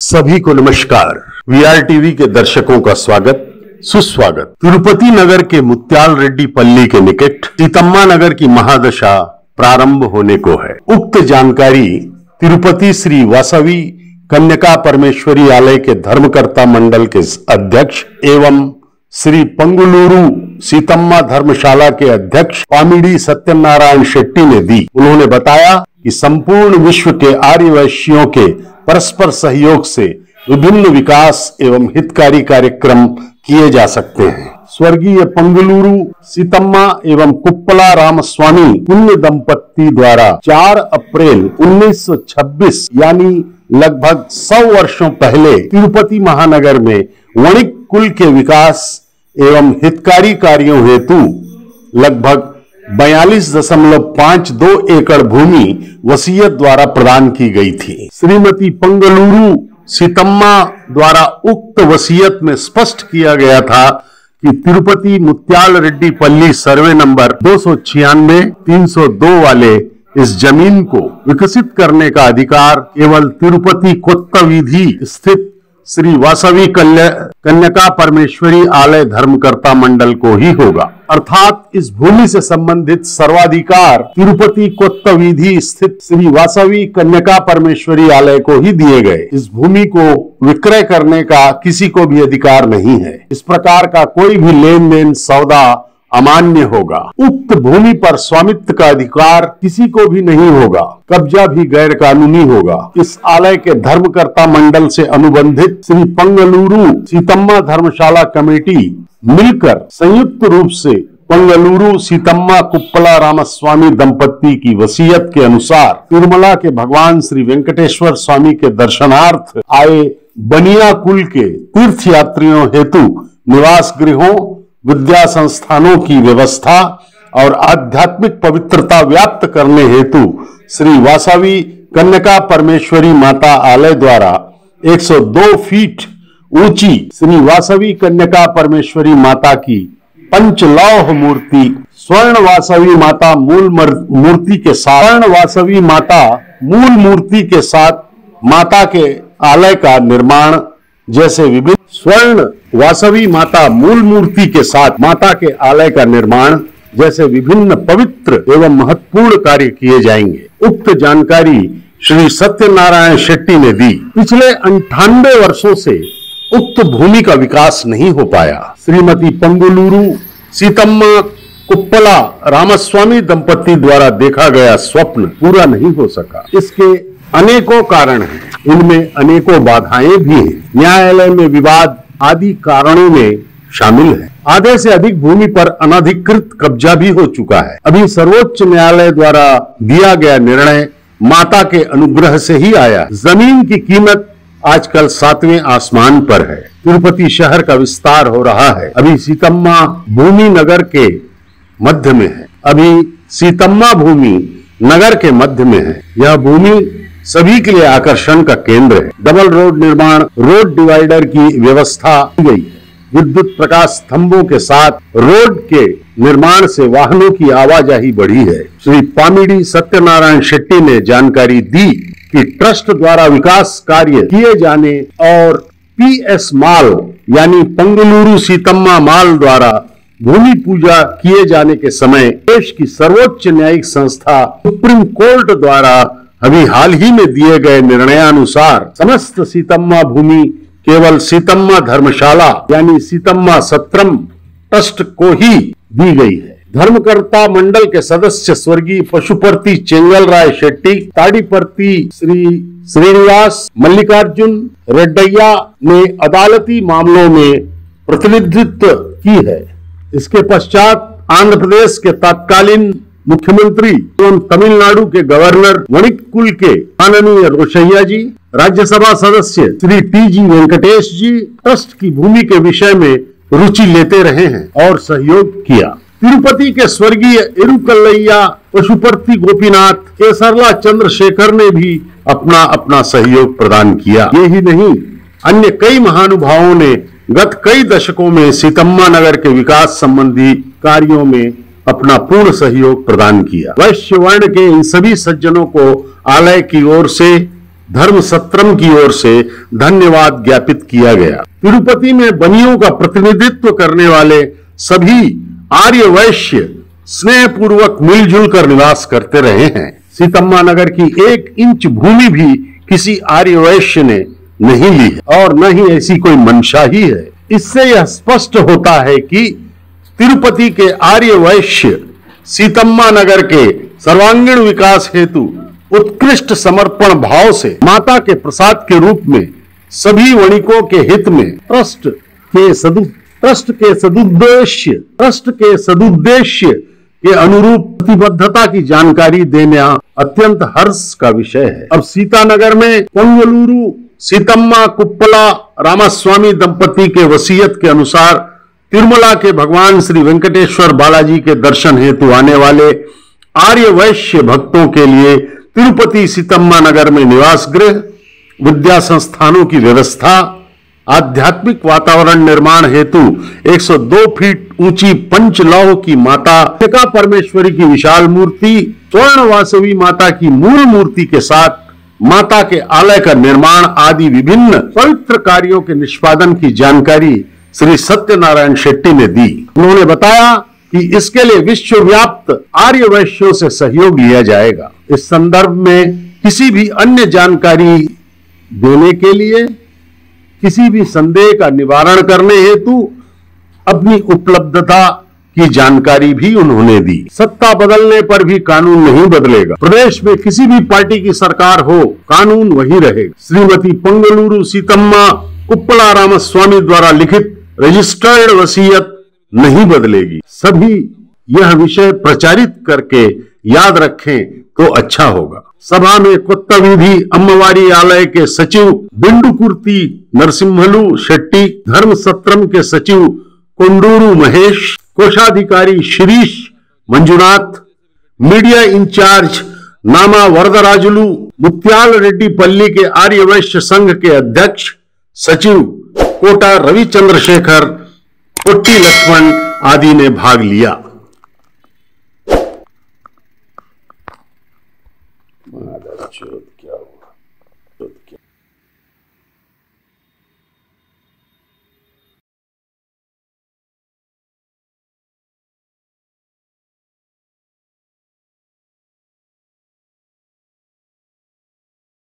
सभी को नमस्कार। वीआर टीवी के दर्शकों का स्वागत सुस्वागत। तिरुपति नगर के मुत्याल रेड्डी पल्ली के निकट सीतम्मा नगर की महादशा प्रारंभ होने को है। उक्त जानकारी तिरुपति श्री वासवी कन्यका परमेश्वरी आलय के धर्मकर्ता मंडल के अध्यक्ष एवं श्री पंगुलूरू सीतम्मा धर्मशाला के अध्यक्ष पामिडी सत्यनारायण शेट्टी ने दी। उन्होंने बताया कि संपूर्ण विश्व के आर्यवैश्यों के परस्पर सहयोग से विभिन्न विकास एवं हितकारी कार्यक्रम किए जा सकते हैं। स्वर्गीय पंगुलूरू सीतम्मा एवं कुप्पला रामस्वामी पुण्य दंपत्ति द्वारा 4 अप्रैल 1926 यानी लगभग 100 वर्षों पहले तिरुपति महानगर में वणिक कुल के विकास एवं हितकारी कार्यों हेतु लगभग 42.52 एकड़ भूमि वसीयत द्वारा प्रदान की गई थी। श्रीमती पंगुलूरू सीतम्मा द्वारा उक्त वसीयत में स्पष्ट किया गया था कि तिरुपति मुत्याल रेड्डी पल्ली सर्वे नंबर 296-302 वाले इस जमीन को विकसित करने का अधिकार केवल तिरुपति कोत्तवीधि स्थित श्री वासवी कन्यका परमेश्वरी आलय धर्मकर्ता मंडल को ही होगा। अर्थात इस भूमि से संबंधित सर्वाधिकार तिरुपति कोत्तवीधि स्थित श्री वासवी कन्यका परमेश्वरी आलय को ही दिए गए। इस भूमि को विक्रय करने का किसी को भी अधिकार नहीं है। इस प्रकार का कोई भी लेन देन सौदा अमान्य होगा। उक्त भूमि पर स्वामित्व का अधिकार किसी को भी नहीं होगा। कब्जा भी गैर कानूनी होगा। इस आलय के धर्मकर्ता मंडल से अनुबंधित श्री पंगुलूरू सीतम्मा धर्मशाला कमेटी मिलकर संयुक्त रूप से पंगुलूरू सीतम्मा कुप्पला रामस्वामी दंपत्ति की वसीयत के अनुसार तिरुमला के भगवान श्री वेंकटेश्वर स्वामी के दर्शनार्थ आए बनिया कुल के तीर्थ यात्रियों हेतु निवास गृहों, विद्या संस्थानों की व्यवस्था और आध्यात्मिक पवित्रता व्याप्त करने हेतु श्री वासवी कन्यका परमेश्वरी माता आलय द्वारा 102 फीट ऊंची श्री वासवी कन्यका परमेश्वरी माता की पंचलौह मूर्ति स्वर्ण वासवी माता मूल मूर्ति के साथ माता के आलय का निर्माण जैसे विभिन्न स्वर्ण वासवी माता मूल मूर्ति के साथ माता के आलय का निर्माण जैसे विभिन्न पवित्र एवं महत्वपूर्ण कार्य किए जाएंगे। उक्त जानकारी श्री सत्यनारायण शेट्टी ने दी। पिछले 98 वर्षों से उक्त भूमि का विकास नहीं हो पाया। श्रीमती पंगुलूरू सीतम्मा कुप्पला रामस्वामी दंपत्ति द्वारा देखा गया स्वप्न पूरा नहीं हो सका। इसके अनेकों कारण हैं, इनमें अनेकों बाधाएं भी हैं। न्यायालय में विवाद आदि कारणों में शामिल है। आधे से अधिक भूमि पर अनधिकृत कब्जा भी हो चुका है। अभी सर्वोच्च न्यायालय द्वारा दिया गया निर्णय माता के अनुग्रह से ही आया। जमीन की कीमत आजकल 7वें आसमान पर है। तिरुपति शहर का विस्तार हो रहा है। अभी सीतम्मा भूमि नगर के मध्य में है। यह भूमि सभी के लिए आकर्षण का केंद्र है। डबल रोड निर्माण, रोड डिवाइडर की व्यवस्था की गई है। विद्युत प्रकाश स्तंभों के साथ रोड के निर्माण से वाहनों की आवाजाही बढ़ी है। श्री पामिडी सत्यनारायण शेट्टी ने जानकारी दी कि ट्रस्ट द्वारा विकास कार्य किए जाने और PS माल यानी पंगुलूरू सीतम्मा माल द्वारा भूमि पूजा किए जाने के समय देश की सर्वोच्च न्यायिक संस्था सुप्रीम कोर्ट द्वारा अभी हाल ही में दिए गए निर्णयानुसार समस्त सीतम्मा भूमि केवल सीतम्मा धर्मशाला यानी सीतम्मा सत्रम ट्रस्ट को ही दी गई है। धर्मकर्ता मंडल के सदस्य स्वर्गीय पशुपति चेंगल राय शेट्टी, ताड़ीपर्ती श्री श्रीनिवास मल्लिकार्जुन रेड्डैया ने अदालती मामलों में प्रतिनिधित्व की है। इसके पश्चात आंध्र प्रदेश के तत्कालीन मुख्यमंत्री एवं तमिलनाडु के गवर्नर वणिक कुल के माननीय रोशैया जी, राज्यसभा सदस्य श्री TG वेंकटेश जी ट्रस्ट की भूमि के विषय में रुचि लेते रहे हैं और सहयोग किया। तिरुपति के स्वर्गीय इरुकल्लैया पशुपति गोपीनाथ, केसरला चंद्रशेखर ने भी अपना सहयोग प्रदान किया। यही नहीं, अन्य कई महानुभावों ने गत कई दशकों में सीतम्मा नगर के विकास संबंधी कार्यों में अपना पूर्ण सहयोग प्रदान किया। वैश्य वर्ण के इन सभी सज्जनों को आलय की ओर से धर्मसत्रम की ओर से धन्यवाद ज्ञापित किया गया। तिरुपति में बनियों का प्रतिनिधित्व करने वाले सभी आर्य वैश्य स्नेहपूर्वक मिलजुल कर निवास करते रहे हैं। सीतम्मा नगर की 1 इंच भूमि भी किसी आर्य वैश्य ने नहीं ली है और न ही ऐसी कोई मंशा ही है। इससे यह स्पष्ट होता है कि तिरुपति के आर्य वैश्य सीतम्मा नगर के सर्वांगीण विकास हेतु उत्कृष्ट समर्पण भाव से माता के प्रसाद के रूप में सभी वणिकों के हित में ट्रस्ट के सदुद्देश्य के अनुरूप प्रतिबद्धता की जानकारी देना अत्यंत हर्ष का विषय है। अब सीतानगर में पंगलूरू सीतम्मा कुप्पला रामास्वामी दंपति के वसीयत के अनुसार तिरुमला के भगवान श्री वेंकटेश्वर बालाजी के दर्शन हेतु आने वाले आर्य वैश्य भक्तों के लिए तिरुपति सीतम्मा नगर में निवास गृह, विद्या संस्थानों की व्यवस्था, आध्यात्मिक वातावरण निर्माण हेतु 102 फीट ऊंची पंचलौह की माता अंबिका परमेश्वरी की विशाल मूर्ति, स्वर्ण वासवी माता की मूल मूर्ति के साथ माता के आलय का निर्माण आदि विभिन्न पवित्र कार्यों के निष्पादन की जानकारी श्री सत्यनारायण शेट्टी ने दी। उन्होंने बताया कि इसके लिए विश्वव्याप्त आर्य वैश्यों से सहयोग लिया जाएगा। इस संदर्भ में किसी भी अन्य जानकारी देने के लिए किसी भी संदेह का निवारण करने हेतु अपनी उपलब्धता की जानकारी भी उन्होंने दी। सत्ता बदलने पर भी कानून नहीं बदलेगा। प्रदेश में किसी भी पार्टी की सरकार हो, कानून वही रहेगा। श्रीमती पंगलूरू सीतम्मा कुप्पला रामास्वामी द्वारा लिखित रजिस्टर्ड वसीयत नहीं बदलेगी। सभी यह विषय प्रचारित करके याद रखें तो अच्छा होगा। सभा में कोत्तविधि अम्मवारी आलय के सचिव बिंडुकुर्ती नरसिम्हलु शेट्टी, धर्मसत्रम के सचिव कोंडूरू महेश, कोषाधिकारी शिरीष मंजुनाथ, मीडिया इंचार्ज नामा वरदराजुलु, मुत्याल रेड्डी पल्ली के आर्य वैश्य संघ के अध्यक्ष सचिव कोटा रवि चंद्रशेखर, कोट्टी लक्ष्मण आदि ने भाग लिया।